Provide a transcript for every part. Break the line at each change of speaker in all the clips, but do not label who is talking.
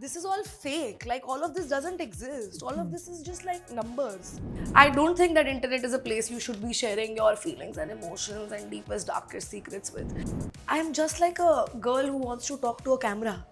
this is all fake. Like, all of this doesn't exist. All of this is just like numbers. I don't think that internet is a place you should be sharing your feelings and emotions and deepest, darkest secrets with. I'm just like a girl who wants to talk to a camera.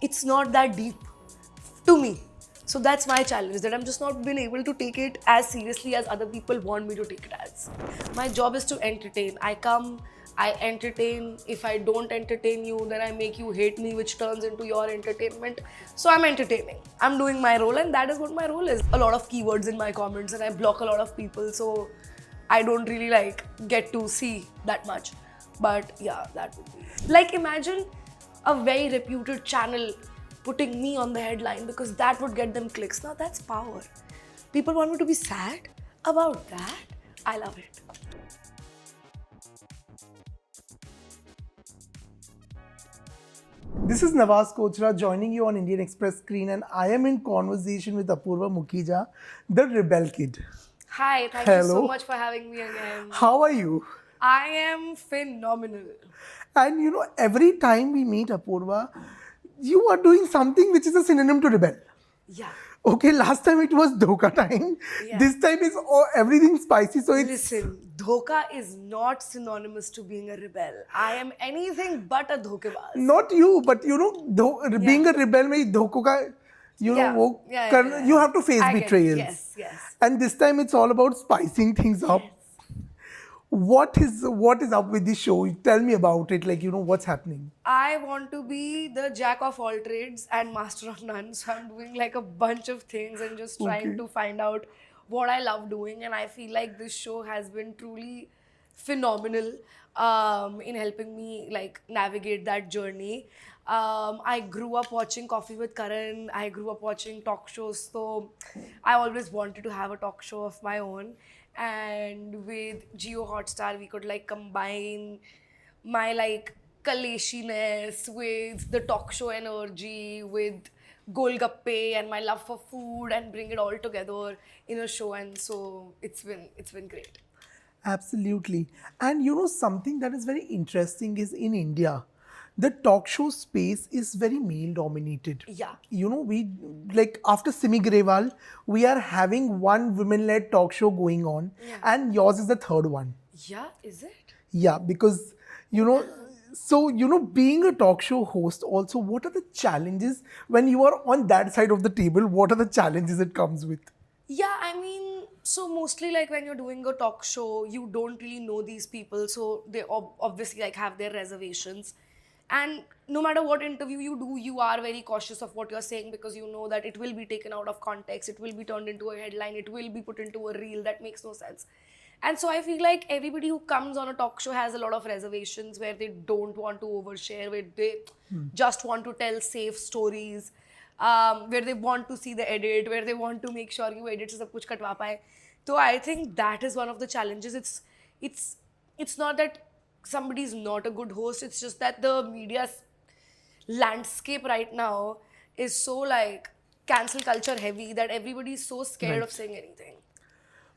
It's not that deep to me. So that's my challenge, that I'm just not been able to take it as seriously as other people want me to take it as. My job is to entertain. I come, I entertain. If I don't entertain you, then I make you hate me, which turns into your entertainment. So I'm entertaining. I'm doing my role, and that is what my role is. A lot of keywords in my comments, and I block a lot of people, so I don't really like get to see that much. But yeah, that would be. Like, imagine a very reputed channel putting me on the headline because that would get them clicks. Now that's power. People want me to be sad about that. I love it.
This is Nawaz Kochra joining you on Indian Express screen, and I am in conversation with Apoorva Mukhija, the rebel kid.
Hi, thank you so
Hello.
much for having me again.
How are you?
I am phenomenal.
And you know, every time we meet Apoorva, you are doing something which is a synonym to rebel.
Yeah.
Okay, last time it was dhoka time.
Yeah.
This time is everything spicy. So it's
Listen, dhoka is not synonymous to being a rebel. I am anything but a dhokebaz.
not you, but you know, being a rebel, mein dhoko ka, you know, wo you have to face
I get it.
betrayals.
Yes, yes.
And this time it's all about spicing things up.
Yes.
What is up with this show? Tell me about it. Like, you know, what's happening?
I want to be the jack of all trades and master of none. So I'm doing like a bunch of things and just trying to find out what I love doing. And I feel like this show has been truly phenomenal in helping me like navigate that journey. I grew up watching Coffee with Karan. I grew up watching talk shows. So I always wanted to have a talk show of my own. And with Jio Hotstar, we could like combine my like kaleshiness with the talk show energy, with Golgappe and my love for food, and bring it all together in a show. And so it's been great.
Absolutely. And you know, something that is very interesting is in India, the talk show space is very male dominated.
Yeah.
You know, we like after Simi Grewal, we are having one women led talk show going on, and yours is the third one.
Yeah, is it?
Yeah, because you know, so you know, being a talk show host, also, what are the challenges when you are on that side of the table? What are the challenges it comes with?
Yeah, I mean, so mostly like when you're doing a talk show, you don't really know these people, so they obviously like have their reservations. And no matter what interview you do, you are very cautious of what you're saying because you know that it will be taken out of context, it will be turned into a headline, it will be put into a reel that makes no sense. And so I feel like everybody who comes on a talk show has a lot of reservations where they don't want to overshare, where they just want to tell safe stories, where they want to see the edit, where they want to make sure you edit se sab kuch katwa paye. So I think that is one of the challenges. It's not that somebody's not a good host, it's just that the media landscape right now is so like cancel culture heavy that everybody's so scared of saying anything.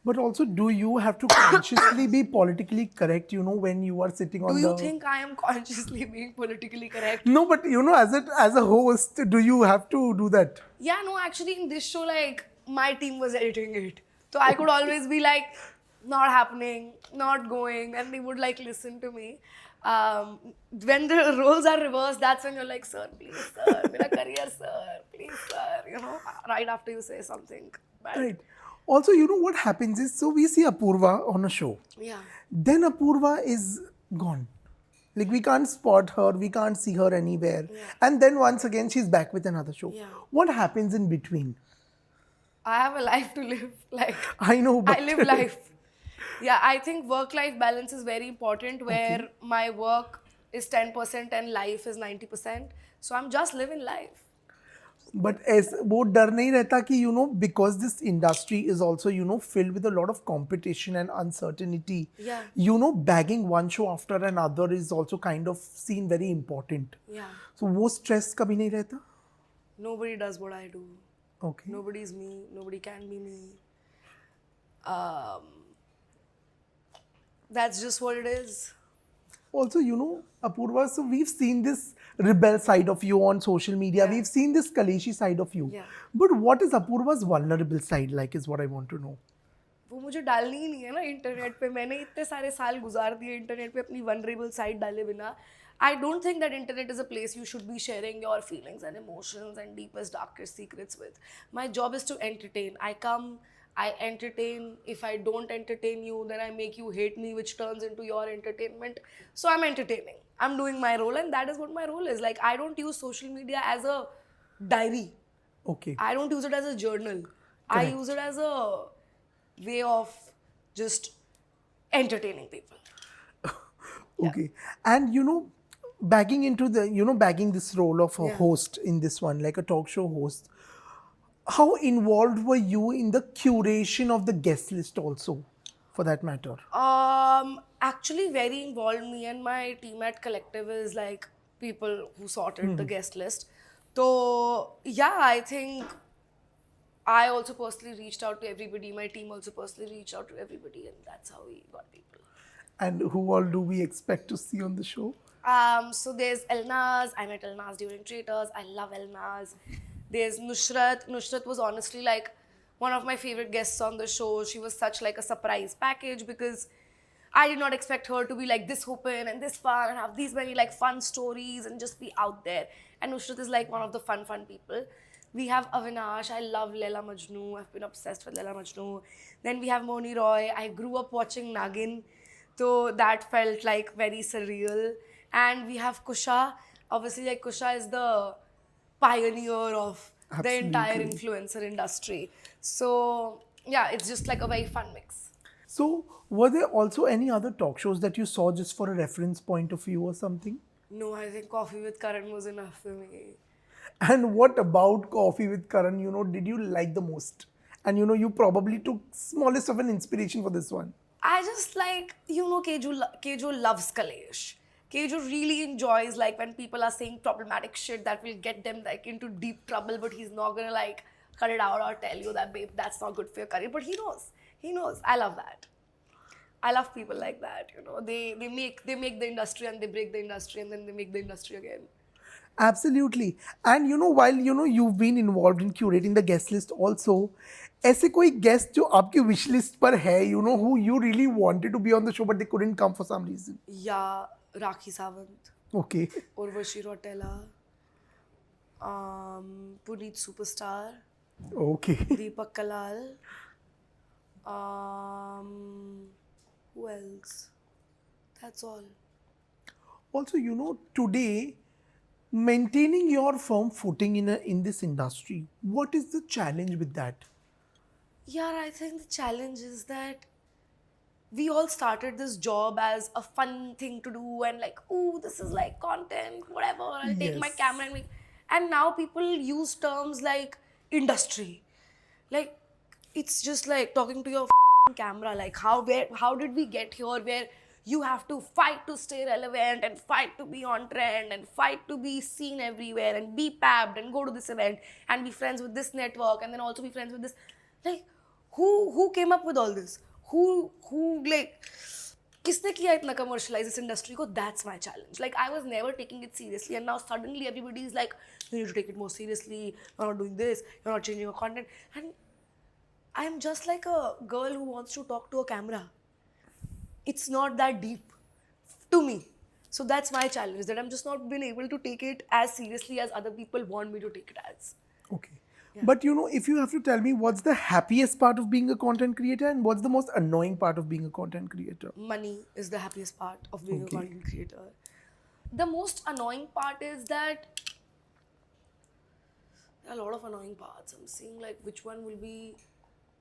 But also, do you have to consciously be politically correct, you know, when you are sitting on
Do
the...
you think I am consciously being politically correct?
No, but you know, as a host, do you have to do that?
Yeah, no, actually in this show, like, my team was editing it. So I could always be like, not happening, not going, and they would like listen to me. When the roles are reversed, that's when you're like, sir, please, sir, mera career, sir, please, sir, you know, right after you say something bad.
Right. Also, you know what happens is, so we see Apoorva on a show.
Yeah.
Then Apoorva is gone. Like, we can't spot her, we can't see her anywhere.
Yeah.
And then once again, she's back with another show.
Yeah.
What happens in between?
I have a life to live. Like,
I know, but...
I live life. Yeah, I think work-life balance is very important, where my work is 10% and life is 90%. So I'm just living life.
But as वो डर नहीं रहता कि you know, because this industry is also, you know, filled with a lot of competition and uncertainty.
Yeah.
You know, bagging one show after another is also kind of seen very important.
Yeah.
So वो stress कभी नहीं रहता?
Nobody does what I do.
Okay.
Nobody's me. Nobody can be me. That's just what it is.
Also, you know, Apoorva, so we've seen this rebel side of you on social media.
Yeah.
We've seen this Kaleshi side of you.
Yeah.
But what is Apoorva's vulnerable side like is what I want to know.
वो मुझे डालनी ही नहीं है ना internet पे. मैंने इतने सारे साल गुजार दिए इंटरनेट पे अपनी वनरेबल साइड डाले बिना. I don't think that internet is a place you should be sharing your feelings and emotions and deepest, darkest secrets with. My job is to entertain. I come, I entertain. If I don't entertain you, then I make you hate me, which turns into your entertainment. So I'm entertaining. I'm doing my role, and that is what my role is. Like, I don't use social media as a diary.
Okay.
I don't use it as a journal. I
Correct.
use it as a way of just entertaining people.
Okay. And bagging into the, bagging this role of a
Yeah.
host in this one, like a talk show host, how involved were you in the curation of the guest list also, for that matter?
Actually very involved. Me and my team at Collective is like people who sorted the guest list. So yeah, I think I also personally reached out to everybody. My team also personally reached out to everybody, and that's how we got people.
And who all do we expect to see on the show?
So there's Elnaz. I met Elnaz during Traitors. I love Elnaz. There's Nushrat. Nushrat was honestly like one of my favorite guests on the show. She was such like a surprise package because I did not expect her to be like this open and this fun and have these many like fun stories and just be out there. And Nushrat is like one of the fun people. We have Avinash. I love Laila Majnu. I've been obsessed with Laila Majnu. Then we have Moni Roy. I grew up watching Nagin. So that felt like very surreal. And we have Kusha. Obviously, like Kusha is the pioneer of the entire
Absolutely.
influencer industry. So yeah, it's just like a very fun mix.
So, were there also any other talk shows that you saw just for a reference point of view or something?
No, I think Coffee with Karan was enough for me.
And what about Coffee with Karan, did you like the most? And you probably took smallest of an inspiration for this one.
I just like, Kejo loves Kalesh. Kejo really enjoys like when people are saying problematic shit that will get them like into deep trouble, but he's not gonna like cut it out or tell you that, babe, that's not good for your career. But he knows. He knows. I love that. I love people like that, They make the industry and they break the industry and then they make the industry again.
Absolutely. And while you've been involved in curating the guest list also, ऐसे कोई guest जो आपकी wish list पर है, who you really wanted to be on the show but they couldn't come for some reason?
Yeah, Rakhi Sawant,
Okay.
Urvashi Rotella, Puneet Superstar,
Okay.
Deepak Kalal, who else? That's all.
Also, today, maintaining your firm footing in this industry, what is the challenge with that?
Yeah, I think the challenge is that we all started this job as a fun thing to do and like, oh, this is like content, whatever, I'll take my
Yes.
camera and make. And now people use terms like industry. Like, it's just like talking to your camera. Like, how did we get here where you have to fight to stay relevant and fight to be on trend and fight to be seen everywhere and be pabbed and go to this event and be friends with this network and then also be friends with this. Like, who came up with all this? Who like, किसने किया इतना commercialize this industry को? That's my challenge. Like, I was never taking it seriously and now suddenly everybody is like, you need to take it more seriously, you're not doing this, you're not changing your content. And I'm just like a girl who wants to talk to a camera. It's not that deep to me. So that's my challenge, that I'm just not been able to take it as seriously as other people want me to take it as.
Okay. But if you have to tell me what's the happiest part of being a content creator and what's the most annoying part of being a content creator?
Money is the happiest part of being a
Okay.
content creator. The most annoying part is that there are a lot of annoying parts. I'm seeing like which one will be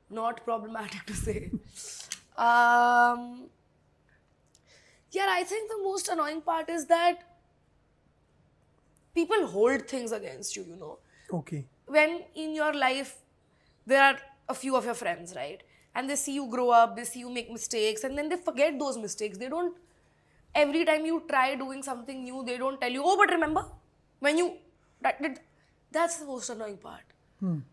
not problematic to say. Yeah, I think the most annoying part is that people hold things against you,
Okay.
When in your life there are a few of your friends, right? And they see you grow up, they see you make mistakes, and then they forget those mistakes. They don't, every time you try doing something new, they don't tell you, oh, but remember when you, that's the most annoying part.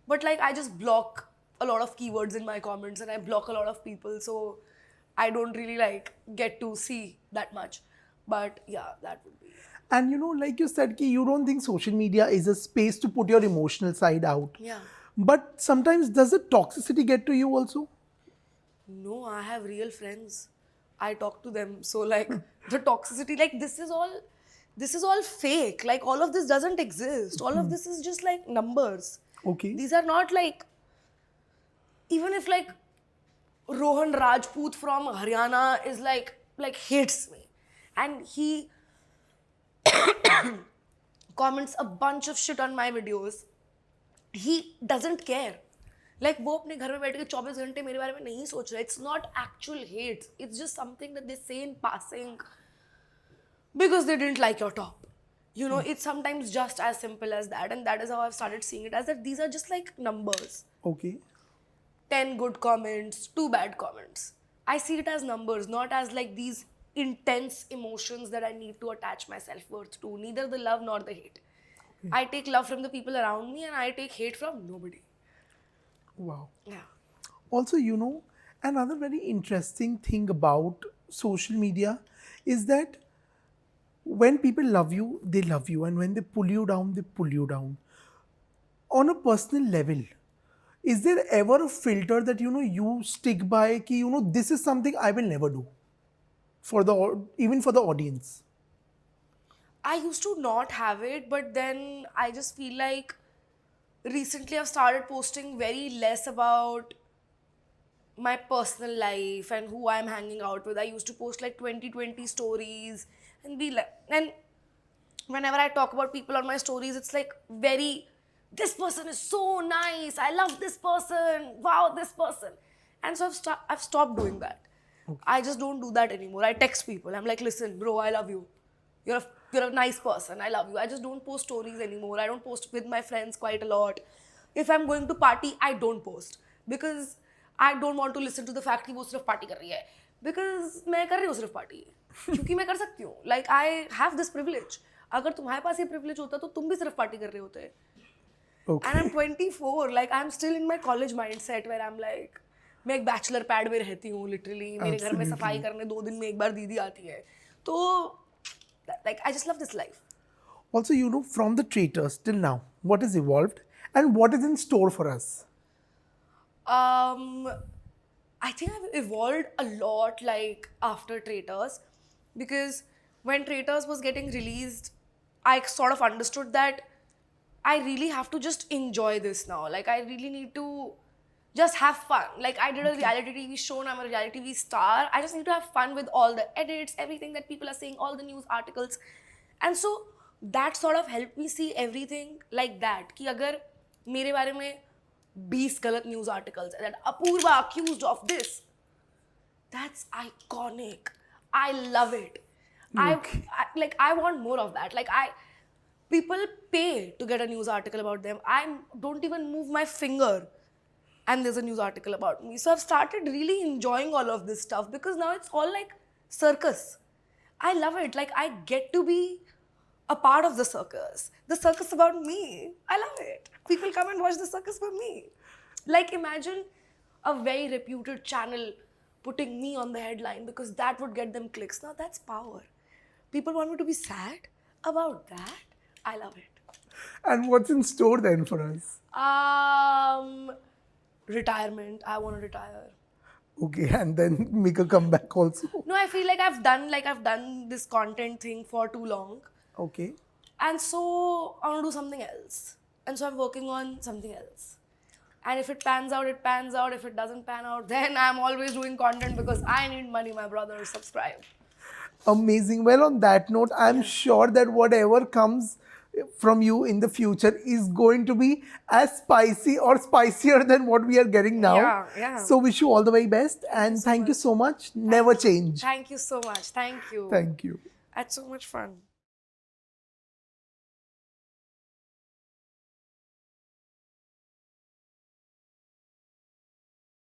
But like, I just block a lot of keywords in my comments and I block a lot of people, so I don't really like get to see that much. But yeah, that would be.
And like you said, ki you don't think social media is a space to put your emotional side out.
Yeah.
But sometimes does the toxicity get to you also?
No, I have real friends. I talk to them. So like the toxicity, like this is all fake. Like all of this doesn't exist. All of this is just like numbers.
Okay.
These are not like, even if like Rohan Rajput from Haryana is like hates me and he comments a bunch of shit on my videos, he doesn't care. Like वो अपने घर में बैठ के 24 घंटे मेरे बारे में नहीं सोच रहा. It's not actual hate. It's just something that they say in passing because they didn't like your top. It's sometimes just as simple as that, and that is how I've started seeing it, as that these are just like numbers.
Okay.
10 good comments, 2 bad comments. I see it as numbers, not as like these intense emotions that I need to attach my self-worth to. Neither the love nor the hate. Okay. I take love from the people around me and I take hate from nobody.
Wow.
Yeah.
Also, another very interesting thing about social media is that when people love you, they love you. And when they pull you down, they pull you down. On a personal level, is there ever a filter that, you stick by, ki, this is something I will never do even for the audience?
I used to not have it, but then I just feel like recently I've started posting very less about my personal life and who I'm hanging out with. I used to post like 2020 stories and be like, and whenever I talk about people on my stories, it's like very, this person is so nice, I love this person, wow, this person. And so I've stopped doing that. Okay. I just don't do that anymore. I text people. I'm like, listen, bro, I love you. You're a nice person. I love you. I just don't post stories anymore. I don't post with my friends quite a lot. If I'm going to party, I don't post because I don't want to listen to the fact कि वो सिर्फ party कर रही है. Because मैं कर रही हूँ सिर्फ party. क्योंकि मैं कर सकती हूँ. Like I have this privilege. अगर तुम्हारे पास ये privilege होता तो तुम भी सिर्फ party कर रहे होते. Okay. And I'm 24. Like I'm still in my college mindset where I'm like, मैं एक bachelor pad में रहती हूँ literally. मेरे घर में सफाई करने 2 दिन में एक बार दीदी आती है. तो like I just love this life.
Also, from the traitors till now, what has evolved and what is in store for us?
I think I've evolved a lot like after Traitors, because when Traitors was getting released, I sort of understood that I really have to just enjoy this now. Like I really need to just have fun. Like I did a reality TV show and I'm a reality TV star. I just need to have fun with all the edits, everything that people are saying, all the news articles. And so that sort of helped me see everything like that. कि अगर मेरे बारे में 20 गलत news articles that Apoorva accused of this, that's iconic. I love it.
Okay.
I want more of that. Like people pay to get a news article about them. I don't even move my finger and there's a news article about me. So I've started really enjoying all of this stuff because now it's all like circus. I love it. Like I get to be a part of the circus. The circus about me. I love it. People come and watch the circus for me. Like imagine a very reputed channel putting me on the headline because that would get them clicks. Now that's power. People want me to be sad about that. I love it.
And what's in store then for us?
Retirement. I want to retire.
Okay, and then make a comeback also.
No, I feel like I've done this content thing for too long.
Okay.
And so I want to do something else. And so I'm working on something else. And if it pans out, it pans out. If it doesn't pan out, then I'm always doing content because I need money, my brother. Subscribe.
Amazing. Well, on that note, I'm sure that whatever comes from you in the future is going to be as spicy or spicier than what we are getting now.
Yeah.
So wish you all the very best and thank you so much. Never change.
Thank you so much. Thank you.
Thank you.
That's so much fun.